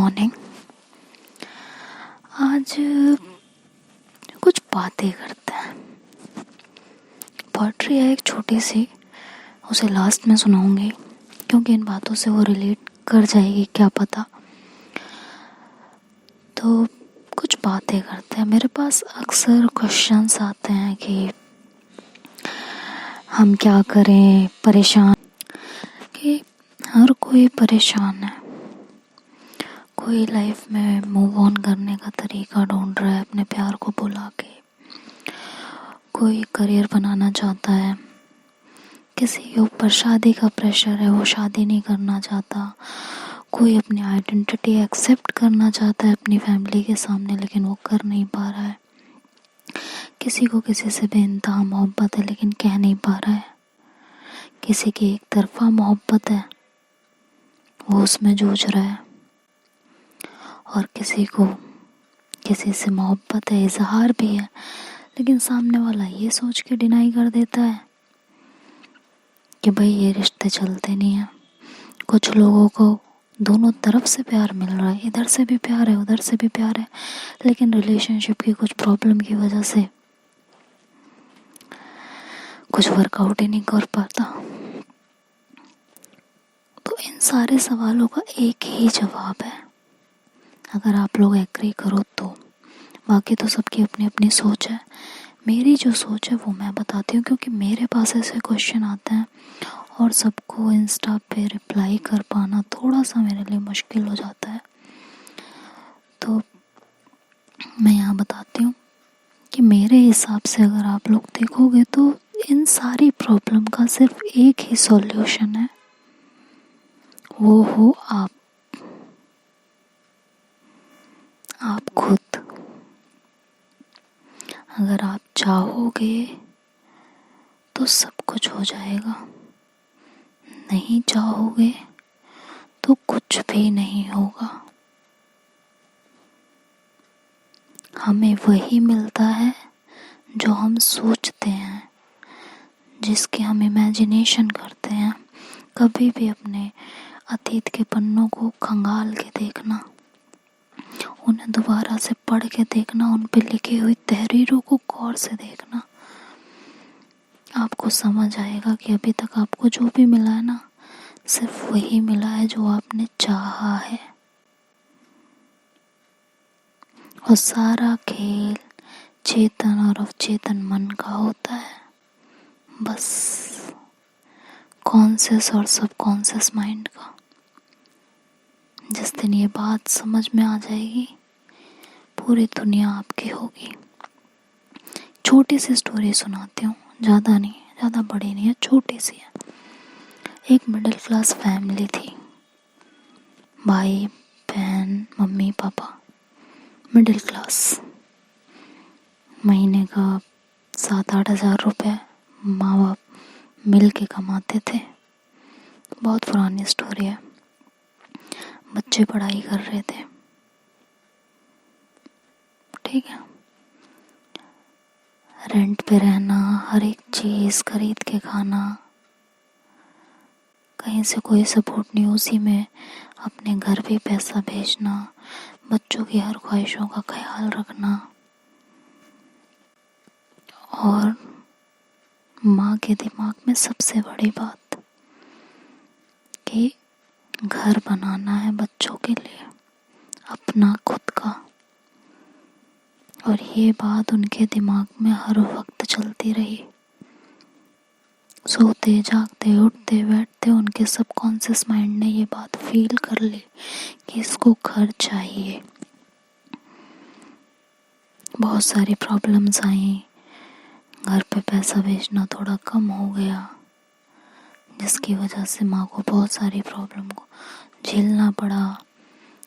Morning. आज कुछ बातें करते हैं। पोइट्री है एक छोटी सी, उसे लास्ट में सुनाऊंगी क्योंकि इन बातों से वो रिलेट कर जाएगी, क्या पता। तो कुछ बातें करते हैं। मेरे पास अक्सर क्वेश्चंस आते हैं कि हम क्या करें, परेशान कि हर कोई परेशान है। कोई लाइफ में मूव ऑन करने का तरीका ढूंढ रहा है अपने प्यार को भुला के। कोई करियर बनाना चाहता है, किसी के ऊपर शादी का प्रेशर है, वो शादी नहीं करना चाहता। कोई अपनी आइडेंटिटी एक्सेप्ट करना चाहता है अपनी फैमिली के सामने, लेकिन वो कर नहीं पा रहा है। किसी को किसी से बेइंतहा मोहब्बत है लेकिन कह नहीं पा रहा है। किसी की एक तरफा मोहब्बत है, वो उसमें जूझ रहा है। और किसी को किसी से मोहब्बत है, इजहार भी है, लेकिन सामने वाला ये सोच के डिनाई कर देता है कि भाई ये रिश्ते चलते नहीं हैं। कुछ लोगों को दोनों तरफ से प्यार मिल रहा है, इधर से भी प्यार है, उधर से भी प्यार है, लेकिन रिलेशनशिप की कुछ प्रॉब्लम की वजह से कुछ वर्कआउट ही नहीं कर पाता। तो इन सारे सवालों का एक ही जवाब है, अगर आप लोग एग्री करो तो। बाकी तो सबकी अपनी अपनी सोच है। मेरी जो सोच है वो मैं बताती हूँ, क्योंकि मेरे पास ऐसे क्वेश्चन आते हैं और सबको इंस्टा पे रिप्लाई कर पाना थोड़ा सा मेरे लिए मुश्किल हो जाता है। तो मैं यहाँ बताती हूँ कि मेरे हिसाब से अगर आप लोग देखोगे तो इन सारी प्रॉब्लम का सिर्फ एक ही सॉल्यूशन है, वो हो आप खुद। अगर आप चाहोगे तो सब कुछ हो जाएगा, नहीं चाहोगे तो कुछ भी नहीं होगा। हमें वही मिलता है जो हम सोचते हैं, जिसके हम इमेजिनेशन करते हैं। कभी भी अपने अतीत के पन्नों को खंगाल के देखना, उन्हें दोबारा से पढ़ के देखना, उन पे लिखी हुई तहरीरों को गौर से देखना। आपको समझ आएगा कि अभी तक आपको जो भी मिला है ना, सिर्फ वही मिला है जो आपने चाहा है। और सारा खेल चेतन और अवचेतन मन का होता है। बस कॉन्शियस और सबकॉन्शियस माइंड का। जिस दिन ये बात समझ में आ जाएगी, पूरी दुनिया आपकी होगी। छोटी सी स्टोरी सुनाती हूँ, ज़्यादा नहीं, ज़्यादा बड़ी नहीं है, छोटी सी है। एक मिडिल क्लास फैमिली थी, भाई बहन मम्मी पापा, मिडिल क्लास। महीने का 7-8 हज़ार रुपये माँ बाप मिल के कमाते थे। बहुत पुरानी स्टोरी है। बच्चे पढ़ाई कर रहे थे, ठीक है। रेंट पे रहना, हर एक चीज़ खरीद के खाना, कहीं से कोई सपोर्ट नहीं, उसी में अपने घर भी पैसा भेजना, बच्चों की हर ख्वाहिशों का ख्याल रखना। और माँ के दिमाग में सबसे बड़ी बात कि घर बनाना है बच्चों के लिए, अपना खुद का। और ये बात उनके दिमाग में हर वक्त चलती रही। सोते जागते उठते बैठते उनके सबकॉन्शियस माइंड ने ये बात फील कर ली कि इसको घर चाहिए। बहुत सारी प्रॉब्लम्स आई, घर पे पैसा भेजना थोड़ा कम हो गया, जिसकी वजह से माँ को बहुत सारी प्रॉब्लम को झेलना पड़ा,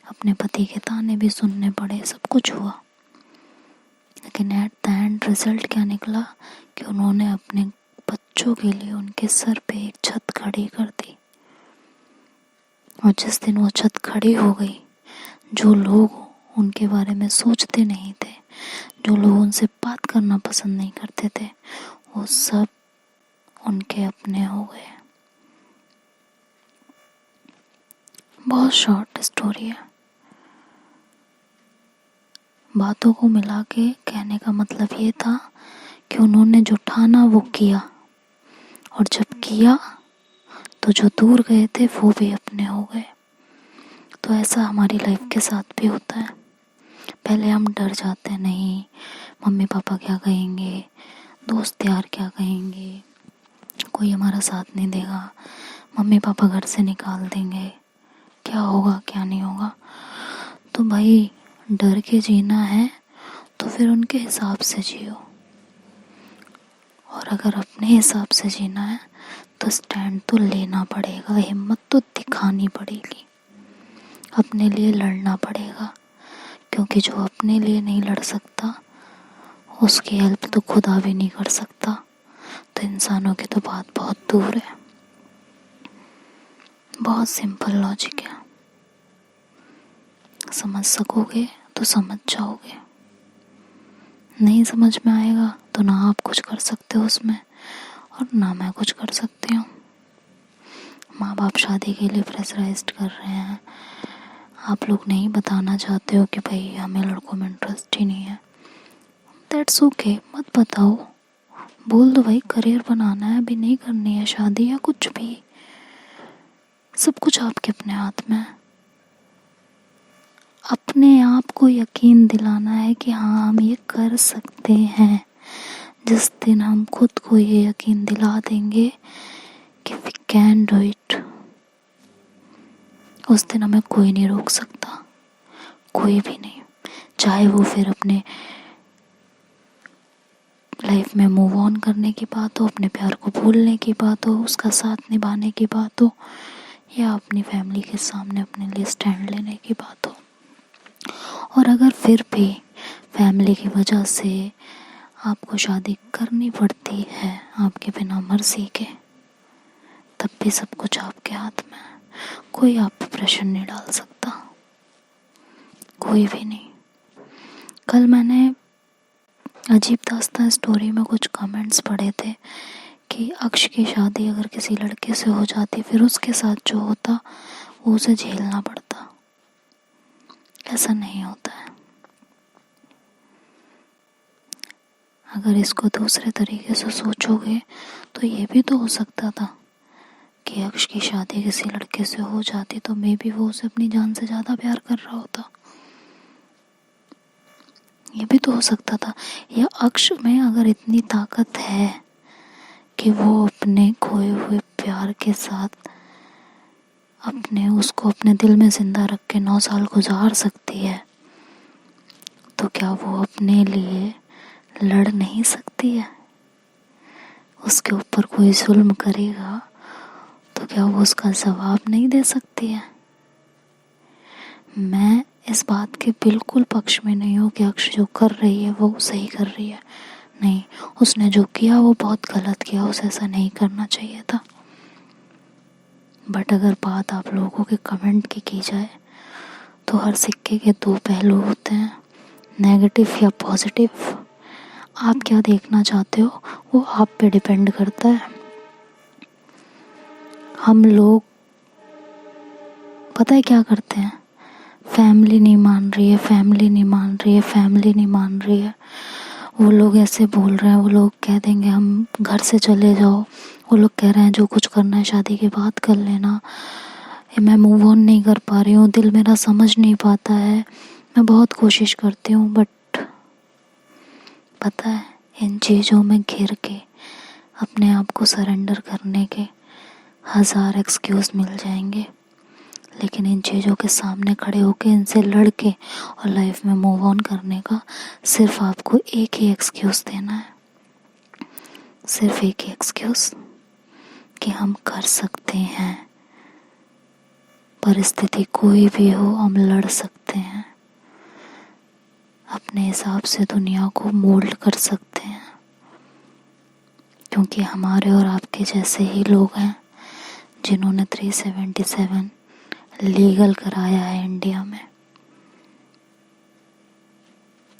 अपने पति के ताने भी सुनने पड़े, सब कुछ हुआ। लेकिन एट द एंड रिजल्ट क्या निकला कि उन्होंने अपने बच्चों के लिए उनके सर पे एक छत खड़ी कर दी। और जिस दिन वो छत खड़ी हो गई, जो लोग उनके बारे में सोचते नहीं थे, जो लोग उनसे बात करना पसंद नहीं करते थे, वो सब उनके अपने हो गए। बहुत शॉर्ट स्टोरी है, बातों को मिला के कहने का मतलब ये था कि उन्होंने जो ठाना वो किया, और जब किया तो जो दूर गए थे वो भी अपने हो गए। तो ऐसा हमारी लाइफ के साथ भी होता है। पहले हम डर जाते हैं, नहीं मम्मी पापा क्या कहेंगे, दोस्त यार क्या कहेंगे, कोई हमारा साथ नहीं देगा, मम्मी पापा घर से निकाल देंगे, क्या होगा क्या नहीं होगा। तो भाई डर के जीना है तो फिर उनके हिसाब से जियो, और अगर अपने हिसाब से जीना है तो स्टैंड तो लेना पड़ेगा, हिम्मत तो दिखानी पड़ेगी, अपने लिए लड़ना पड़ेगा। क्योंकि जो अपने लिए नहीं लड़ सकता उसकी हेल्प तो खुदा भी नहीं कर सकता। तो इंसानों की तो बात बहुत दूर है। बहुत सिंपल लॉजिक है, समझ सकोगे तो समझ जाओगे, नहीं समझ में आएगा तो ना आप कुछ कर सकते हो उसमें और ना मैं कुछ कर सकती हूँ। माँ बाप शादी के लिए प्रेशराइज्ड कर रहे हैं, आप लोग नहीं बताना चाहते हो कि भाई हमें लड़कों में इंटरेस्ट ही नहीं है, दैट्स ओके, मत बताओ, बोल दो भाई करियर बनाना है, अभी नहीं करनी है शादी या कुछ भी, सब कुछ आपके अपने हाथ में है। अपने आप को यकीन दिलाना है कि हाँ हम ये कर सकते हैं। जिस दिन हम खुद को ये यकीन दिला देंगे कि वी कैन डू इट, उस दिन हमें कोई नहीं रोक सकता, कोई भी नहीं। चाहे वो फिर अपने लाइफ में मूव ऑन करने की बात हो, अपने प्यार को भूलने की बात हो, उसका साथ निभाने की बात हो, या अपनी फैमिली के सामने अपने लिए स्टैंड लेने की बात हो। और अगर फिर भी फैमिली की वजह से आपको शादी करनी पड़ती है आपके बिना मर्जी के, तब भी सब कुछ आपके हाथ में है, कोई आप पे प्रेशर नहीं डाल सकता, कोई भी नहीं। कल मैंने अजीब दास्तां स्टोरी में कुछ कमेंट्स पढ़े थे कि अक्ष की शादी अगर किसी लड़के से हो जाती फिर उसके साथ जो होता वो उसे झेलना पड़ता। ऐसा नहीं होता है। अगर इसको दूसरे तरीके से सोचोगे तो ये भी तो हो सकता था कि अक्ष की शादी किसी लड़के से हो जाती तो मे बी वो उसे अपनी जान से ज़्यादा प्यार कर रहा होता, ये भी तो हो सकता था। या अक्ष में अगर इतनी ताकत है कि वो अपने खोए हुए प्यार के साथ उसको अपने दिल में जिंदा रख के 9 साल गुजार सकती है, तो क्या वो अपने लिए लड़ नहीं सकती है? उसके ऊपर कोई जुल्म करेगा तो क्या वो उसका जवाब नहीं दे सकती है? मैं इस बात के बिल्कुल पक्ष में नहीं हूँ कि अक्ष जो कर रही है वो सही कर रही है, नहीं, उसने जो किया वो बहुत गलत किया, उसे ऐसा नहीं करना चाहिए था। बट अगर बात आप लोगों के कमेंट की जाए तो हर सिक्के के 2 पहलू होते हैं, नेगेटिव या पॉजिटिव। आप क्या देखना चाहते हो वो आप पे डिपेंड करता है। हम लोग पता है क्या करते हैं, फैमिली नहीं मान रही है, फैमिली नहीं मान रही है, फैमिली नहीं मान रही है, वो लोग ऐसे बोल रहे हैं, वो लोग कह देंगे हम घर से चले जाओ, वो लोग कह रहे हैं जो कुछ करना है शादी के बाद कर लेना, मैं मूव ऑन नहीं कर पा रही हूँ, दिल मेरा समझ नहीं पाता है, मैं बहुत कोशिश करती हूँ, बट पता है इन चीज़ों में घिर के अपने आप को सरेंडर करने के 1000 एक्सक्यूज़ मिल जाएंगे, लेकिन इन चीज़ों के सामने खड़े होके इनसे लड़ के और लाइफ में मूव ऑन करने का सिर्फ आपको एक ही एक्सक्यूज़ देना है, सिर्फ एक ही एक्सक्यूज़ कि हम कर सकते हैं, परिस्थिति कोई भी हो हम लड़ सकते हैं, अपने हिसाब से दुनिया को मोल्ड कर सकते हैं, क्योंकि हमारे और आपके जैसे ही लोग हैं जिन्होंने 377 लीगल कराया है इंडिया में।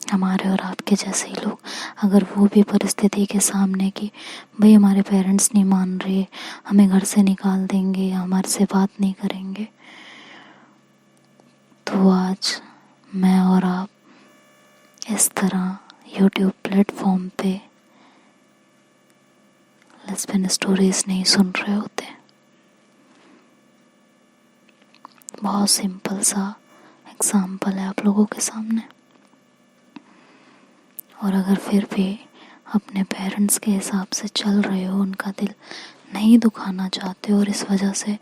हमारे और आपके जैसे ही लोग अगर वो भी परिस्थिति के सामने कि भाई हमारे पेरेंट्स नहीं मान रहे, हमें घर से निकाल देंगे या हमारे से बात नहीं करेंगे, तो आज मैं और आप इस तरह यूट्यूब प्लेटफॉर्म पे लेस्बियन स्टोरीज नहीं सुन रहे होते। बहुत सिंपल सा एग्जाम्पल है आप लोगों के सामने। और अगर फिर भी अपने पेरेंट्स के हिसाब से चल रहे हो, उनका दिल नहीं दुखाना चाहते और इस वजह से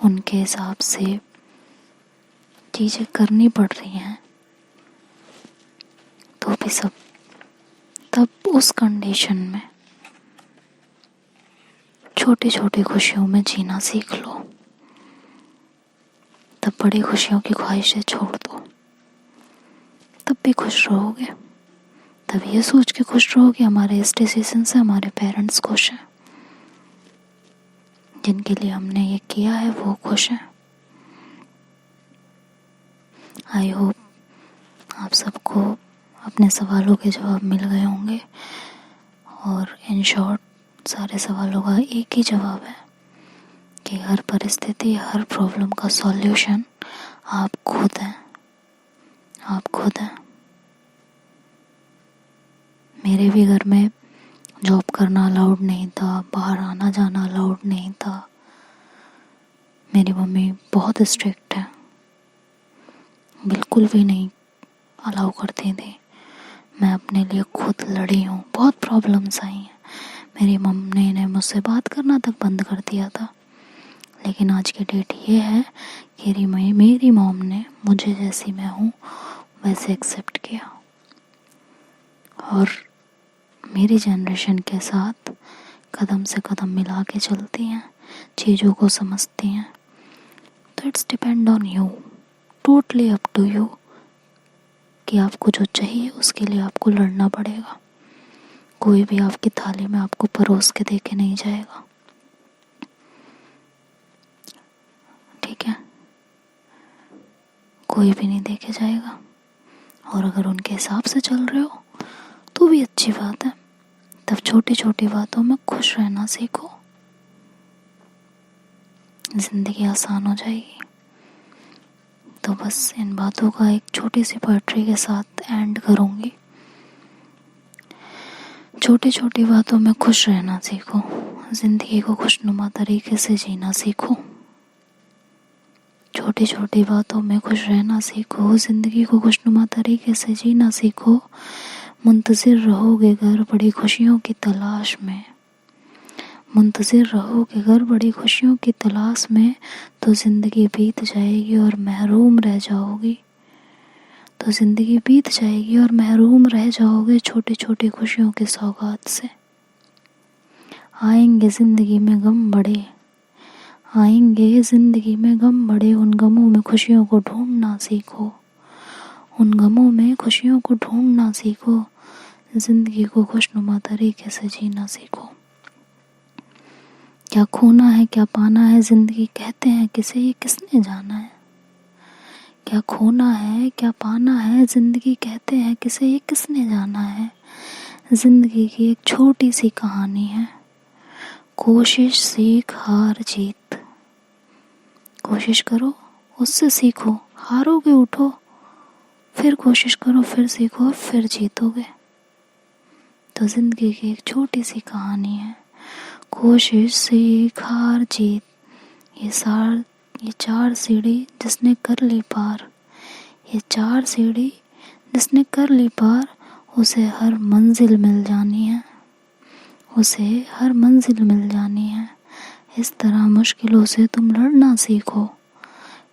उनके हिसाब से चीज़ें करनी पड़ रही हैं, तो भी सब तब उस कंडीशन में छोटी छोटी खुशियों में जीना सीख लो। तब बड़ी खुशियों की ख्वाहिशें छोड़ दो, तब भी खुश रहोगे। तब ये सोच के खुश रहोगे हमारे इस डिसीजन से हमारे पेरेंट्स खुश हैं, जिनके लिए हमने ये किया है वो खुश हैं। आई होप आप सबको अपने सवालों के जवाब मिल गए होंगे। और इन शॉर्ट सारे सवालों का एक ही जवाब है कि हर परिस्थिति, हर प्रॉब्लम का सॉल्यूशन आप खुद हैं। आप खुद हैं। मेरे भी घर में जॉब करना अलाउड नहीं था, बाहर आना जाना अलाउड नहीं था। मेरी मम्मी बहुत स्ट्रिक्ट है, बिल्कुल भी नहीं अलाउ करती थी। मैं अपने लिए खुद लड़ी हूँ, बहुत प्रॉब्लम्स आई हैं। मेरी मम्मी ने मुझसे बात करना तक बंद कर दिया था। लेकिन आज की डेट ये है कि मेरी मॉम ने मुझे जैसी मैं हूँ वैसे एक्सेप्ट किया और मेरी जनरेशन के साथ कदम से कदम मिला के चलती हैं, चीज़ों को समझती हैं। तो it's depend on you, totally up to you कि आपको जो चाहिए उसके लिए आपको लड़ना पड़ेगा। कोई भी आपकी थाली में आपको परोस के दे के नहीं जाएगा, ठीक है? कोई भी नहीं दे के जाएगा। और अगर उनके हिसाब से चल रहे हो तो भी अच्छी बात है। तब छोटी छोटी बातों में खुश रहना सीखो, जिंदगी आसान हो जाएगी। तो बस इन बातों का एक छोटी सी पोएट्री के साथ एंड करूँगी। छोटी छोटी बातों में खुश रहना सीखो, जिंदगी को खुशनुमा तरीके से जीना सीखो। छोटी छोटी बातों में खुश रहना सीखो, जिंदगी को खुशनुमा तरीके से जीना सीखो। मुंतज़िर रहोगे घर बड़ी खुशियों की तलाश में, मुंतज़िर रहोगे घर बड़ी खुशियों की तलाश में, तो ज़िंदगी बीत जाएगी और महरूम रह जाओगी। तो ज़िंदगी बीत जाएगी और महरूम रह जाओगे छोटी छोटी खुशियों की सौगात से। आएंगे ज़िंदगी में गम बड़े, आएंगे ज़िंदगी में गम बड़े, उन गमों में खुशियों को ढूंढना सीखो, उन गमों में खुशियों को ढूंढना सीखो। ज़िंदगी को खुशनुमा तरीके से जीना सीखो। क्या खोना है क्या पाना है ज़िंदगी कहते हैं किसे, ये किसने जाना है। क्या खोना है क्या पाना है ज़िंदगी कहते हैं किसे, ये किसने जाना है। ज़िंदगी की एक छोटी सी कहानी है, कोशिश सीख हार जीत। कोशिश करो, उससे सीखो, हारोगे उठो, फिर कोशिश करो, फिर सीखो, फिर जीतोगे। तो ज़िंदगी की एक छोटी सी कहानी है, कोशिश सीख हार जीत। ये चार सीढ़ी जिसने कर ली पार, ये चार सीढ़ी जिसने कर ली पार, उसे हर मंजिल मिल जानी है, उसे हर मंजिल मिल जानी है। इस तरह मुश्किलों से तुम लड़ना सीखो,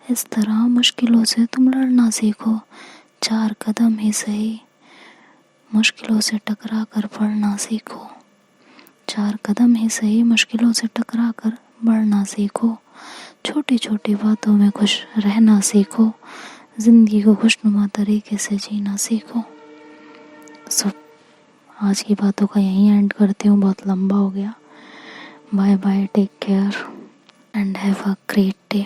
इस तरह मुश्किलों से तुम लड़ना सीखो। चार कदम ही सही मुश्किलों से टकरा कर बढ़ना सीखो, चार कदम ही सही मुश्किलों से टकरा कर बढ़ना सीखो। छोटी छोटी बातों में खुश रहना सीखो, ज़िंदगी को खुशनुमा तरीके से जीना सीखो। आज की बातों का यहीं एंड करती हूँ, बहुत लंबा हो गया। Bye bye, take care and have a great day.